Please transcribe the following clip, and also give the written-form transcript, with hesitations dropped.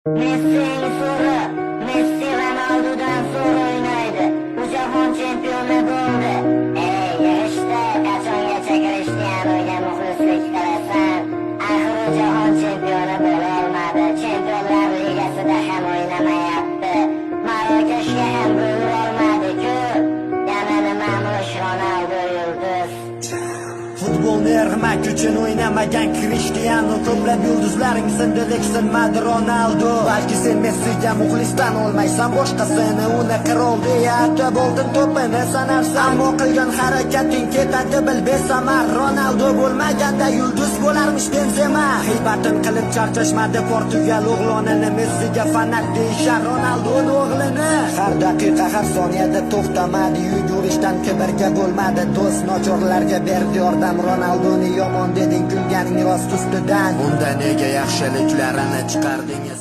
Messi'ning so'ri, Messi Ronaldodan zo'r o'ynaydi. Bu jahon chempioni bo'ldi. Yig'ishda qachongacha Krishtianuga muxlislik qilasan? Axir u jahon chempioni bo'la olmadi. Chempionlar ligasida ham o'ynamayapti. Marokashga ham bo'la olmadi-ku. Yana nimamush Ronaldo yulduz. Futbolni erg'mak uchun o'ynamagan Krishtianu, ko'plab yulduzlaring sindi lekin sinmadi Ronaldo. Balki sen Messiga muxlisdan olmaysan, boshqasini uni qirol deya atab oldin to'pini sanarsan. Ammo qilgan harakating ketadi bil besamar. Ronaldo bo'lmaganda yulduz bo'larmish Benzema. G'iybatin qilib charchashmadi Portugal o'g'lonini, Messiga fanat deyishar Ronaldoning o'g'lini. Har daqiqa har soniyada to'xtamadi, yugurishdan kibrga bo'lmadi do'st, nochorlarga berdi yordam. Ronaldoni yomon deding kulganing rost ustidan. Unda nega yaxshiliklarini chiqardingiz?